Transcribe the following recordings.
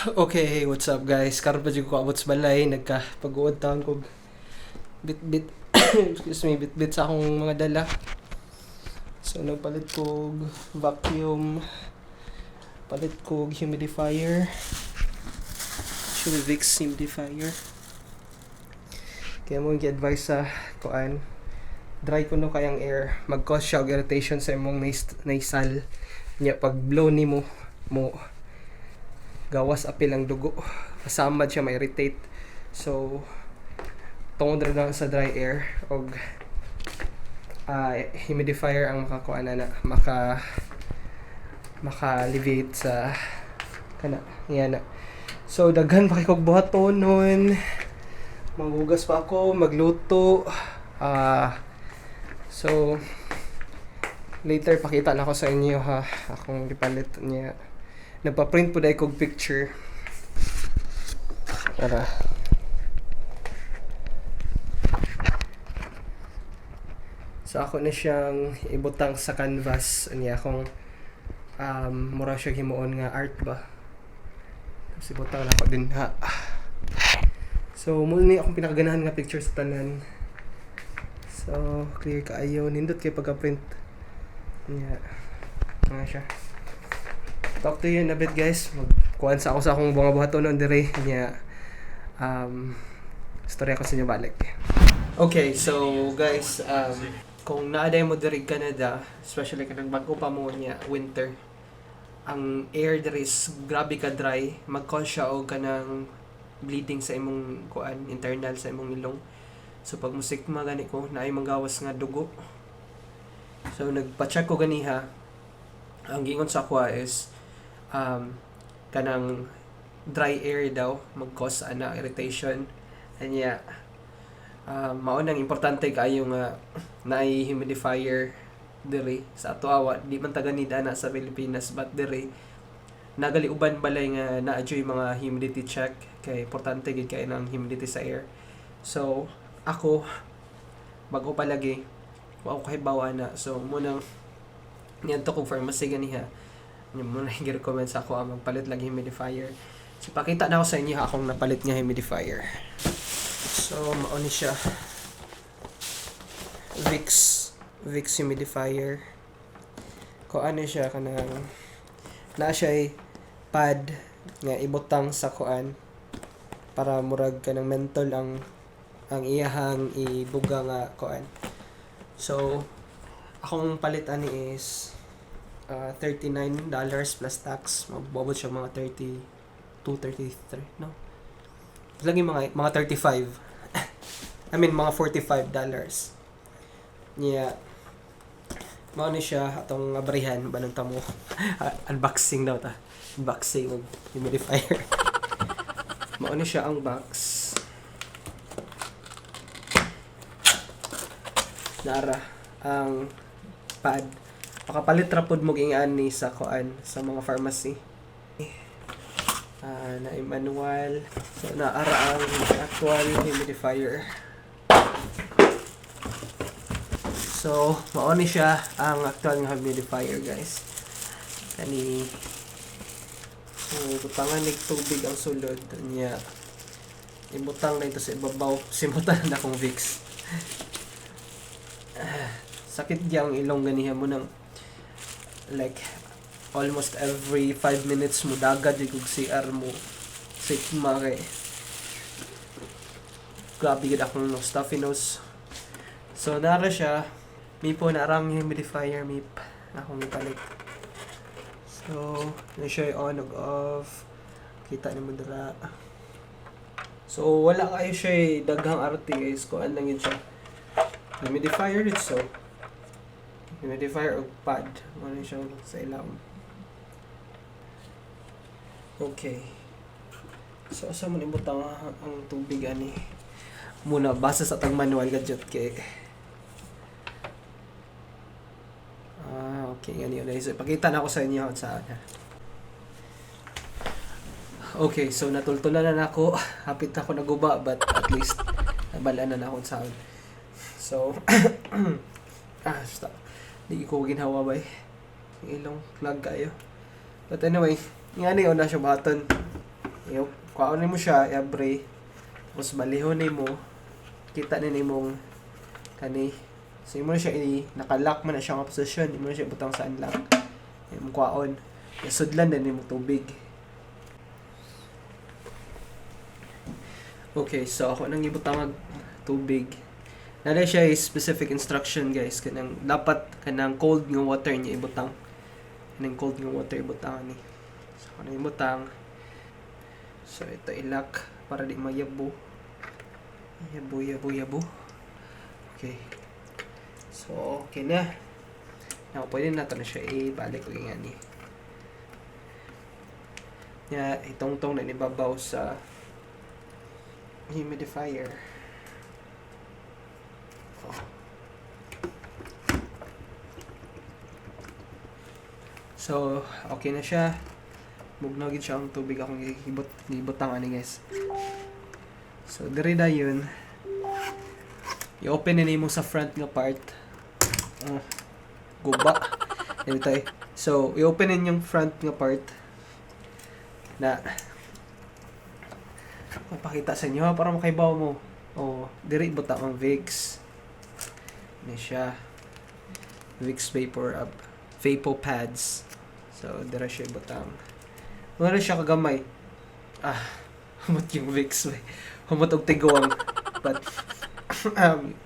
Okay, what's up guys? Karon pa jud ko abot sa balay, nagka-pag-uod taon ko bit-bit excuse me, bit-bit sa akong mga dala. So nagpalit ko vacuum, palit ko humidifier, Vicks humidifier. Kaya mo gi-advise sa kuan, dry ko no kayang air, mag-cause siya og irritation sa imong nasal. Nya pag blow nimo mo gawas apil ang dugo, kasamad siya ma-irritate. So tungod rin lang sa dry air og humidifier ang makakuan na maka-alleviate sa kana yan na. So daghan pa kay kog buhaton nun, maghugas pa ako, magluto. So later pakita na ko sa inyo ha akong gipalit niya. Nagpa-print po dahil kong picture para so ako na siyang ibutang sa canvas niya akong mura siya himuon nga art ba, tapos ibutang na ako din ha. So muli akong pinakaganahan nga picture sa tanan, so clear kaayo, nindot kay pagka-print niya nga siya. Talk to you in a bit guys. Magkuhan sa ako sa akong bunga buhaton on diri niya. Storya ko sa inyo balik. Okay, so guys, kung naaday mo diri Canada, especially kung bago pa mo niya winter, ang air diri is grabe ka dry, mag-cause siya og kanang bleeding sa imong kuan, internal sa imong ilong. So pag musikma gani ko, naay manggawas nga dugo. So nagpa-check ko ganiha. Ang gingon sa ako is kanang dry air daw mag-cause ana irritation. Anya mao nang importante kayo nga naay humidifier diri sa ato awa, di man taga need ana sa Pilipinas, but diri nagali uban balay nga naa-adyoy mga humidity check, kay importante gid kay nang humidity sa air. So ako bago pa lagi wa ko kahibaw ana, so munang niadto kog pharmacy ganiha. Mo na gi-recommend sa ako ang magpalit lang humidifier. So pakita na ako sa inyo akong napalit nga humidifier. So mao ni siya, Vicks humidifier. Ko ano siya kanang na siya pad nga ibutang sa kuan para murag kanang mentol ang iyahang ibuga nga kuan. So akong palit ani is $39 plus tax. Mabobot siya mga 32, 33, no? Lagi mga 35. I mean mga $45. Yeah. Mao ni siya atong abrihan banang tamo. Unboxing daw ta. Unboxing og humidifier. Mao ni siya ang box. Nara ang pad. Makapalit ra pud mo gingan ni sa kuan sa mga pharmacy. Na manual. So naara ang actual humidifier. So mao ni siya ang actual nga humidifier guys. Kani butangan nig tubig ang sulod niya. Ibutang na ito sa ibabaw. Simutan na akong Vicks. Sakit gyang ilong ganiha mo nang like almost every 5 minutes mo dagad yung CR mo sikma kay grabe gid akong stuffy nose. So nara siya mi po narang humidifier mip akong ipalit. So na siya on og off, kita ni mo dira. So wala kayo siya daghang arte guys, kuan lang yun siya humidifier dito. So humidifier og pad mo siya sa ilaw. Okay. So asa man ibutang ang tubig ani? Muna basa sa tang manual gadget kay okay gani ulit. So ipakita na ako sa inyo sa okay, so natultulan na ako. Hapit na ako naguba, but at least nabalaan na akong sound. So stop. Di ko ginhawa ba ilong clog kayo. But anyway, nga na yun na siya button. Kuhaon mo siya, i-abre. Tapos balihon mo. Kita na mong kani. So, imo na siya naka-lock man na siya nga posisyon. Imo na siya butang sa unlock. Imo kuhaon. Sudlan na mo tubig. Okay, so ako nang ibutang tubig. Nada siya specific instruction, guys. Kanang dapat kanang cold nga water niya ibutang. Kanang cold nga water ibutang ni. So ako nang ibutang. So ito i-lock para di mayabo. Yabo. Okay. So okay na. Now pwede na na siya ibalik ko nga ni. Ya, itong na nibabaw sa humidifier. So, okay na siya. Mugnagin siya ang tubig akong ibutang ani, guys. So, diri na yun. I-open na mo sa front nga part. Guba. Dito eh. So, i-open na yung front nga part. Na mapakita sa inyo para makaibaw mo. Diri butang ang Vicks. Ini siya. Vicks Vapor Pads. So, dira siya butang. Wala siya kagamay. Humot yung Vicks. Humot og tigawang. But,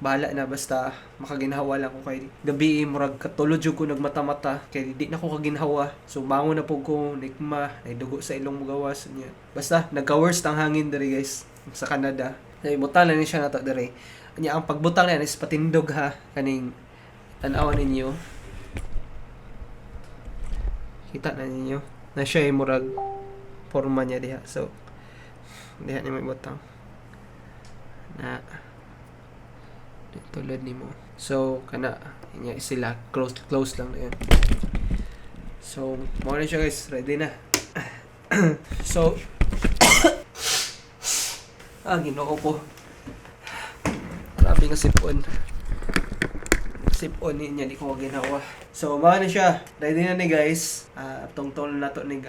bahala na basta makaginhawa lang ko kay gabi murag katulog jud ko nagmata-mata kay di na ko kaginhawa. So, bangon na po ko, nikma, naidugo sa ilong mo gawas niya. Basta, nagka-worst ang hangin diri, guys, sa Canada. Butang na ni siya nato diri. Anya ang pagbutang na is patindog ha kaning tan-awan ninyo. Kita na ninyo na siya ay murag forma niya diha. So diha ni may butang na tulad nimo. So kana inya sila close lang na yun. So mo na siya, guys, ready na. So ginoo ko. Grabe nga sipon. Sipon niya, di ko ginawa. So, mga na siya. Ready na ni, guys. Tong-tong na to ni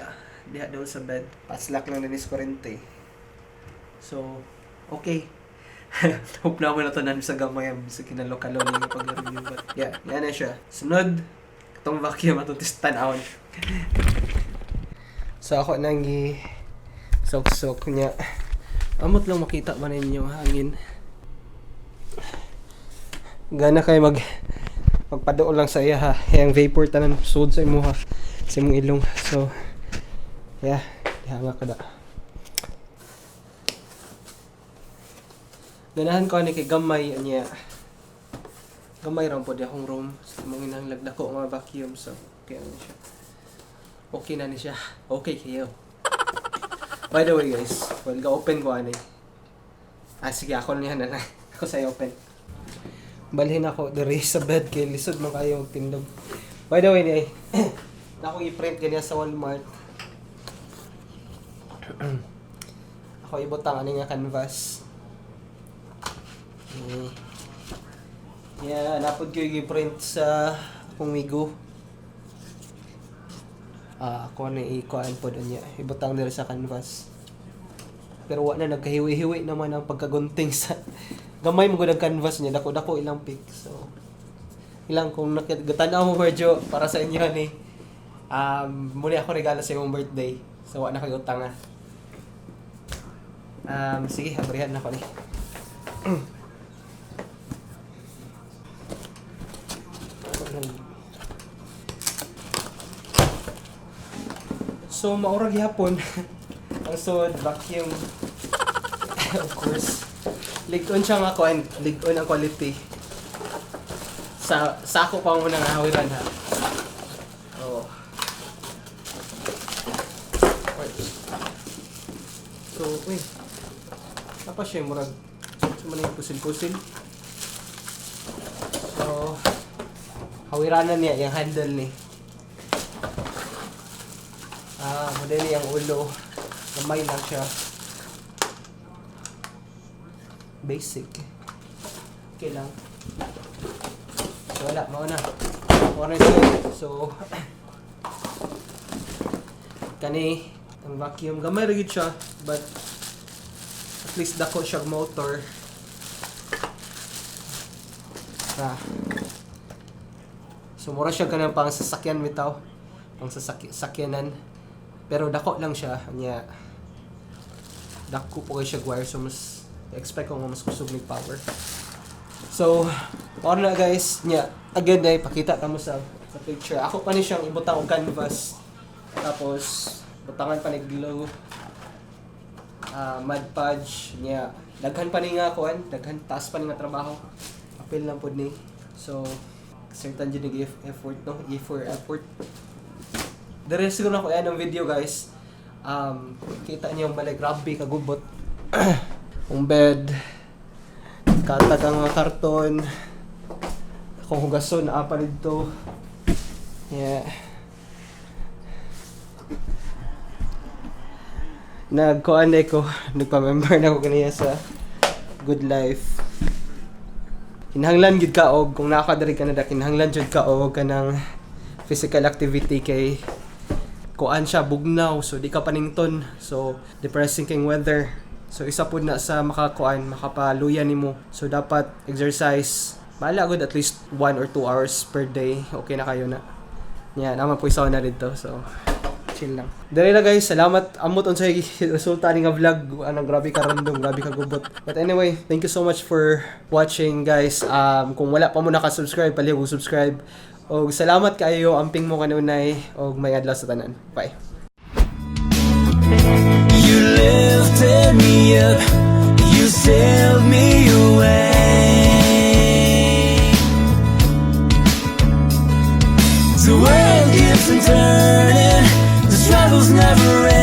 diha doon sa bed. Paslak lang na ni Scorente. So, okay. Hope na mo na to namin sa gamay. Sa kinalo-kalo na yung pag-review. But, yeah, yan na siya. Sunod, itong vacuum atutis tan-aon. So, ako nang sok-sok niya. Amot lang makita ba ninyo hangin. Gana kayo magpadoon lang sa iya ha. Yang vapor tanan sud sa imo ha. Sa imong ilong. So yeah, diha nga kada. Ganahan ko ni kay gamay niya. Gamay ra pod akong room. Sa imong inang lagdako mga vacuum, so okay na siya. Okay na ni siya. Okay kayo. By the way, guys, well, ga-open ko ani. Sige, ako na yan na. Ako sa'yo open. Balhin ako diri sa bed kay lisod man kayo tindog. By the way, ako i-print ganyan sa Walmart. Ako ibutang ani nga canvas. Yeah, napod ko i-print sa akong migo. Ako na ikuan po doon niya. Ibutang nila sa canvas. Pero wala na, nagkahiwi-hiwi naman ang pagkagunting sa gamay mo ng canvas niya. Dako-dako ilang pic. So, ilang kung nakatanaw mo medyo para sa inyo ni. Muli ako regalo sa iyong birthday. So, wala na kayo utang. Sige, abrihan na ako ni. So, maurag yapon. Ang sod, vacuum. Of course. Ligon siya nga kuan. Ligon ang quality. Sa ako pa mo nang hawiran ha. Oh. So, tapos siya murag. So, man yung pusil-pusil. So, hawiranan niya, yung handle ni. Model yung ulo. Gamay lang siya. Basic. Okay lang. So, wala. Mauna. Mauna ito. So, kani, ang vacuum. Gamay rin siya, but at least dako siya motor. So mura siya ganang pang sasakyan bitaw. Pang sakyanan. Pero dako lang siya. Anya dako po kayo siya wire, so mas expect ko mas kusog ng power. So, paano na guys, nya again ay pakita kamo sa picture. Ako pa ni siyang ibutang og canvas. Tapos butangan pa ni glue. Mud podge nya. Daghan pa ni nga kuan, daghan taas pa ni nga trabaho. Apil lang pod ni. So, certain jud ni effort no, effort. The rest siguro na ko yan ng video guys. Kita niyo yung balay, grabe kagubot. Yung bed, katag ang mga karton, akong hugason, apa dito. Yeah. Nagkuan na ko, nagpa-member na ko kaniya sa Good Life. Kinahanglan gid ka og kung nakadiri ka na da, kinahanglan jud ka og kanang physical activity kay kuan siya bugnaw, so di ka panington, so depressing king weather, so isa pud na sa makakuan makapaluyan nimo, so dapat exercise bala good at least 1 or 2 hours per day, okay na kayo na yan. Naman po isaw na dito, so chill lang. Dali na guys, salamat amot unsay resulta ning vlog. Anong grabe ka random, grabe ka gubot. But anyway, thank you so much for watching guys. Kung wala pa mo naka-subscribe, palihog subscribe. Og salamat kayo, amping mo kanunay, og may adlaw sa tanan. Bye. You lifted me up, you sailed me away. The world keeps on turning, the struggle's never ending.